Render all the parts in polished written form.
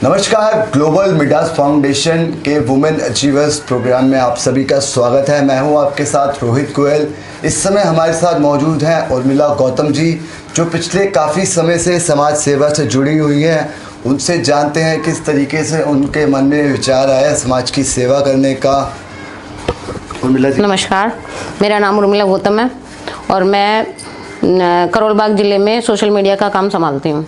नमस्कार, global Midas foundation के women achievers programme में आप सभी का स्वागत है। मैं हूं आपके साथ रोहित गोयल। इस समय हमारे साथ मौजूद हैं उर्मिला गौतम जी, जो पिछले काफ़ी समय से समाज सेवा से जुड़ी हुई हैं। उनसे जानते हैं किस तरीके से उनके मन में विचार आया समाज की सेवा करने का। उर्मिला जी नमस्कार, मेरा नाम उर्मिला गौतम है और मैं करोल बाग ज़िले में सोशल मीडिया का काम संभालती हूँ।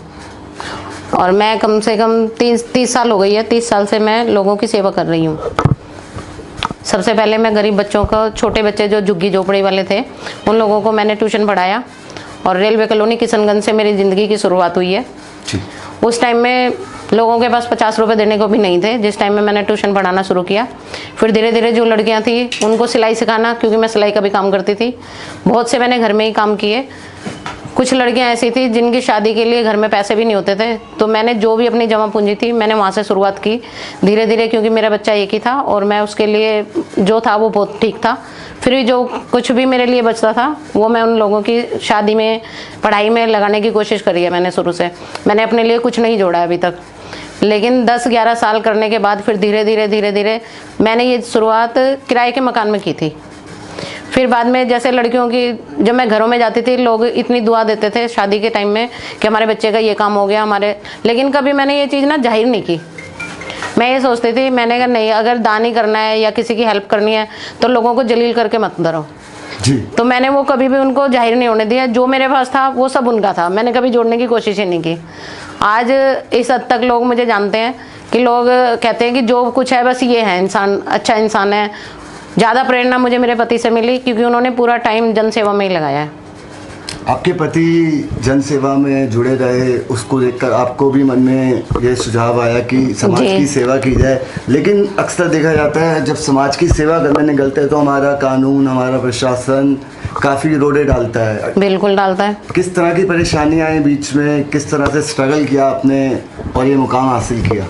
और मैं कम से कम 30 साल हो गई है, 30 साल से मैं लोगों की सेवा कर रही हूँ। सबसे पहले मैं गरीब बच्चों को, छोटे बच्चे जो झुग्गी झोपड़ी वाले थे, उन लोगों को मैंने ट्यूशन पढ़ाया। और रेलवे कॉलोनी किशनगंज से मेरी ज़िंदगी की शुरुआत हुई है। उस टाइम में लोगों के पास 50 रुपये देने को भी नहीं थे, जिस टाइम में मैंने ट्यूशन पढ़ाना शुरू किया। फिर धीरे धीरे जो लड़कियां थी उनको सिलाई सिखाना, क्योंकि मैं सिलाई का भी काम करती थी। बहुत से मैंने घर में ही काम किए। कुछ लड़कियां ऐसी थी जिनकी शादी के लिए घर में पैसे भी नहीं होते थे, तो मैंने जो भी अपनी जमा पूंजी थी मैंने वहाँ से शुरुआत की धीरे धीरे, क्योंकि मेरा बच्चा एक ही था और मैं उसके लिए जो था वो बहुत ठीक था। फिर भी जो कुछ भी मेरे लिए बचता था वो मैं उन लोगों की शादी में, पढ़ाई में लगाने की कोशिश करी है मैंने शुरू से। मैंने अपने लिए कुछ नहीं जोड़ा अभी तक, लेकिन 10-11 साल करने के बाद फिर धीरे धीरे मैंने ये शुरुआत किराए के मकान में की थी। फिर बाद में जैसे लड़कियों की, जब मैं घरों में जाती थी, लोग इतनी दुआ देते थे शादी के टाइम में कि हमारे बच्चे का ये काम हो गया हमारे, लेकिन कभी मैंने ये चीज़ ना जाहिर नहीं की। मैं ये सोचती थी, मैंने कहा नहीं, अगर दान ही करना है या किसी की हेल्प करनी है तो लोगों को जलील करके मत डरो जी। तो मैंने वो कभी भी उनको जाहिर नहीं होने दिया। जो मेरे पास था वो सब उनका था, मैंने कभी जोड़ने की कोशिश ही नहीं की। आज इस हद तक लोग मुझे जानते हैं कि लोग कहते हैं कि जो कुछ है बस ये है, इंसान अच्छा इंसान है। ज़्यादा प्रेरणा मुझे मेरे पति से मिली, क्योंकि उन्होंने पूरा टाइम जनसेवा में ही लगाया है। आपके पति जनसेवा में जुड़े रहे, उसको देखकर आपको भी मन में ये सुझाव आया कि समाज की सेवा की जाए। लेकिन अक्सर देखा जाता है जब समाज की सेवा करने निकलते हैं तो हमारा कानून, हमारा प्रशासन काफ़ी रोड़े डालता है। बिल्कुल डालता है। किस तरह की परेशानियाँ आई बीच में, किस तरह से स्ट्रगल किया आपने और ये मुकाम हासिल किया?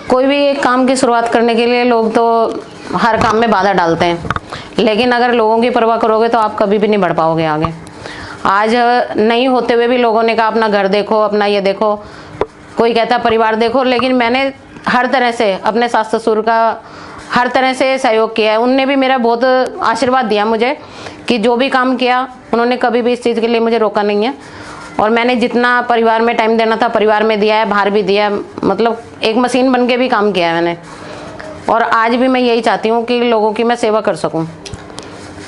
कोई भी एक काम की शुरुआत करने के लिए लोग तो हर काम में बाधा डालते हैं, लेकिन अगर लोगों की परवाह करोगे तो आप कभी भी नहीं बढ़ पाओगे आगे। आज नहीं होते हुए भी लोगों ने कहा अपना घर देखो, अपना ये देखो, कोई कहता परिवार देखो, लेकिन मैंने हर तरह से अपने सास ससुर का हर तरह से सहयोग किया है। उनने भी मेरा बहुत आशीर्वाद दिया मुझे कि जो भी काम किया उन्होंने कभी भी इस चीज़ के लिए मुझे रोका नहीं है। और मैंने जितना परिवार में टाइम देना था परिवार में दिया है, बाहर भी दिया है, मतलब एक मशीन बन के भी काम किया है मैंने। और आज भी मैं यही चाहती हूँ कि लोगों की मैं सेवा कर सकूँ।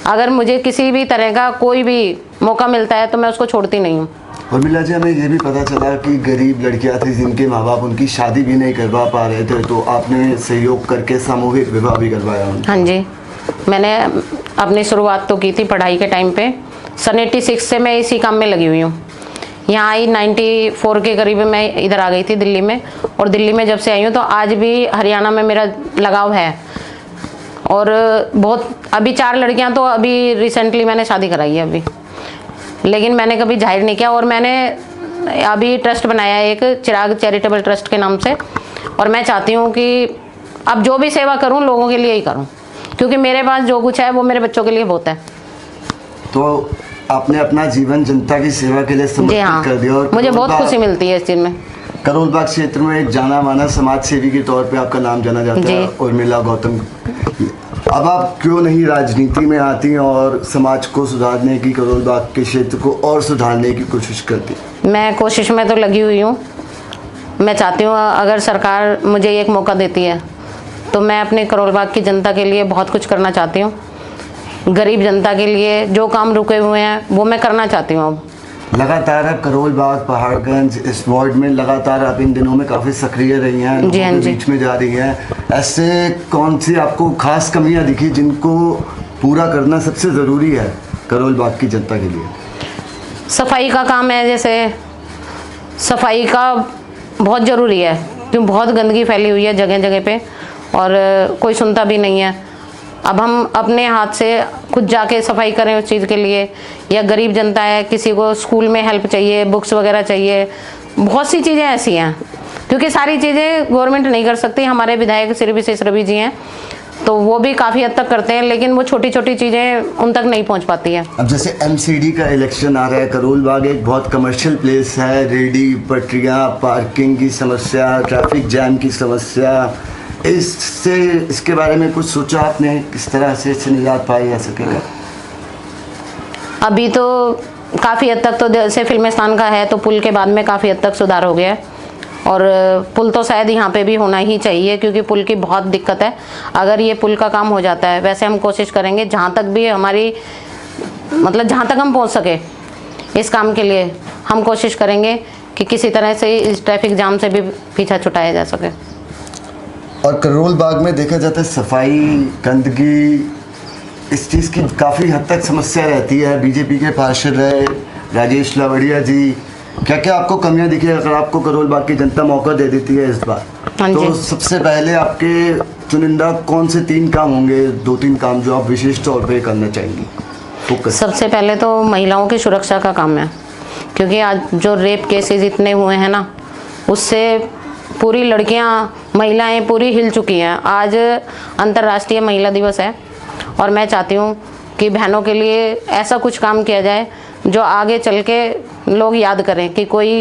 अगर मुझे किसी भी तरह का कोई भी मौका मिलता है तो मैं उसको छोड़ती नहीं हूँ। उर्मिला जी, हमें ये भी पता चला कि गरीब लड़कियां थी जिनके माँ बाप उनकी शादी भी नहीं करवा पा रहे थे, तो आपने सहयोग करके सामूहिक विवाह भी करवाया उनका। हाँ जी, मैंने अपनी शुरुआत तो की थी पढ़ाई के टाइम पे। सन 86 से मैं इसी काम में लगी हुई हूँ। यहाँ आई 94 के करीब मैं इधर आ गई थी दिल्ली में, और दिल्ली में जब से आई हूँ तो आज भी हरियाणा में मेरा लगाव है। और बहुत, अभी 4 लड़कियाँ तो अभी रिसेंटली मैंने शादी कराई है अभी, लेकिन मैंने कभी जाहिर नहीं किया। और मैंने अभी ट्रस्ट बनाया है एक, चिराग चैरिटेबल ट्रस्ट के नाम से। और मैं चाहती हूँ कि अब जो भी सेवा करूँ लोगों के लिए ही करूँ, क्योंकि मेरे पास जो कुछ है वो मेरे बच्चों के लिए बहुत है। तो आपने अपना जीवन जनता की सेवा के लिए समर्पित कर दिया और मुझे बहुत खुशी मिलती है इस चीज़ में। करोल बाग क्षेत्र में एक जाना माना समाज सेवी के तौर पे आपका नाम जाना जाता है, उर्मिला गौतम। अब आप क्यों नहीं राजनीति में आती हैं और समाज को सुधारने की, करोल बाग के क्षेत्र को और सुधारने की कोशिश करती? मैं कोशिश में तो लगी हुई हूँ। मैं चाहती हूँ अगर सरकार मुझे एक मौका देती है तो मैं अपने करोल बाग की जनता के लिए बहुत कुछ करना चाहती हूँ। गरीब जनता के लिए जो काम रुके हुए हैं वो मैं करना चाहती हूँ। अब लगातार आप करोल बाग, पहाड़गंज, इस वार्ड में लगातार आप इन दिनों में काफ़ी सक्रिय रही हैं, लोगों के बीच में जा रही हैं। ऐसे कौन सी आपको खास कमियां दिखी जिनको पूरा करना सबसे ज़रूरी है करोल बाग की जनता के लिए? सफाई का काम है, जैसे सफाई का बहुत ज़रूरी है, क्योंकि बहुत गंदगी फैली हुई है जगह जगह पे और कोई सुनता भी नहीं है। अब हम अपने हाथ से खुद जाके सफाई करें उस चीज़ के लिए, या गरीब जनता है, किसी को स्कूल में हेल्प चाहिए, बुक्स वगैरह चाहिए, बहुत सी चीज़ें ऐसी हैं, क्योंकि सारी चीज़ें गवर्नमेंट नहीं कर सकती। हमारे विधायक श्री विशेष रवि जी हैं, तो वो भी काफ़ी हद तक करते हैं, लेकिन वो छोटी छोटी चीज़ें उन तक नहीं पहुंच पाती है। अब जैसे एमसीडी का इलेक्शन आ रहा है, करोल बाग एक बहुत कमर्शियल प्लेस है, रेडी पटरियाँ, पार्किंग की समस्या, ट्रैफिक जैम की समस्या, इसके बारे में कुछ सोचा आपने, किस तरह से इससे निजात पाई जा सकेगा? अभी तो काफ़ी हद तक तो जैसे फिल्मिस्तान का है तो पुल के बाद में काफ़ी हद तक सुधार हो गया है, और पुल तो शायद यहाँ पे भी होना ही चाहिए क्योंकि पुल की बहुत दिक्कत है। अगर ये पुल का काम हो जाता है, वैसे हम कोशिश करेंगे जहाँ तक भी हमारी मतलब जहाँ तक हम पहुँच सके इस काम के लिए हम कोशिश करेंगे कि किसी तरह से इस ट्रैफिक जाम से भी पीछा छुटाया जा सके। और करोल बाग में देखा जाता है सफाई, गंदगी, इस चीज़ की काफ़ी हद तक समस्या रहती है। बीजेपी के पार्षद रहे राजेश लावड़िया जी, क्या क्या आपको कमियां दिखी अगर आपको करोल बाग की जनता मौका दे देती है इस बार? तो सबसे पहले आपके चुनिंदा कौन से 3 काम होंगे, 2-3 काम जो आप विशेष तौर पे करना चाहेंगी? सबसे पहले तो महिलाओं की सुरक्षा का काम है, क्योंकि आज जो रेप केसेस इतने हुए हैं ना, उससे पूरी लड़कियां, महिलाएं पूरी हिल चुकी हैं। आज अंतर्राष्ट्रीय महिला दिवस है और मैं चाहती हूँ कि बहनों के लिए ऐसा कुछ काम किया जाए जो आगे चल के लोग याद करें कि कोई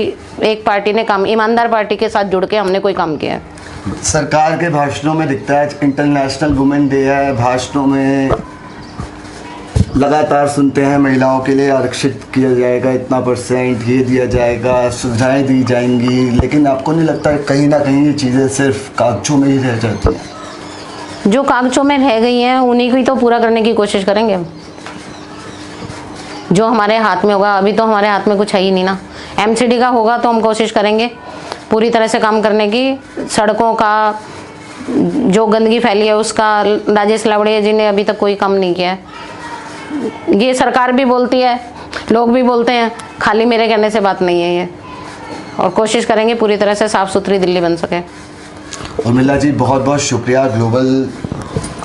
एक पार्टी ने काम, ईमानदार पार्टी के साथ जुड़ के हमने कोई काम किया है। सरकार के भाषणों में दिखता है इंटरनेशनल वुमेन डे है, भाषणों में लगातार सुनते हैं महिलाओं के लिए आरक्षित किया जाएगा, इतना %, ये दिया जाएगा, सुविधाएं दी जाएंगी, लेकिन आपको नहीं लगता है कहीं ना कहीं ये चीज़ें सिर्फ कागजों में ही रह जाती हैं? जो कागजों में रह गई हैं उन्हीं को ही तो पूरा करने की कोशिश करेंगे हम। जो हमारे हाथ में होगा, अभी तो हमारे हाथ में कुछ है ही नहीं ना। एमसीडी का होगा तो हम कोशिश करेंगे पूरी तरह से काम करने की। सड़कों का जो गंदगी फैली है उसका राजेश लावड़िया जी ने अभी तक कोई काम नहीं किया है। ये सरकार भी बोलती है, लोग भी बोलते हैं, खाली मेरे कहने से बात नहीं है ये, और कोशिश करेंगे पूरी तरह से साफ़ सुथरी दिल्ली बन सके। उर्मिला जी बहुत बहुत शुक्रिया ग्लोबल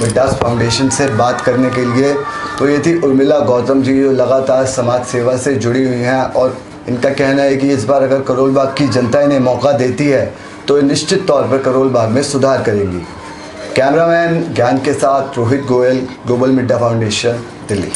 विटास फाउंडेशन से बात करने के लिए। तो ये थी उर्मिला गौतम जी, जो लगातार समाज सेवा से जुड़ी हुई हैं, और इनका कहना है कि इस बार अगर करोल बाग की जनता इन्हें मौका देती है तो निश्चित तौर पर करोल बाग में सुधार करेंगी। कैमरामैन ज्ञान के साथ Rohit Goyal, global media foundation, Delhi.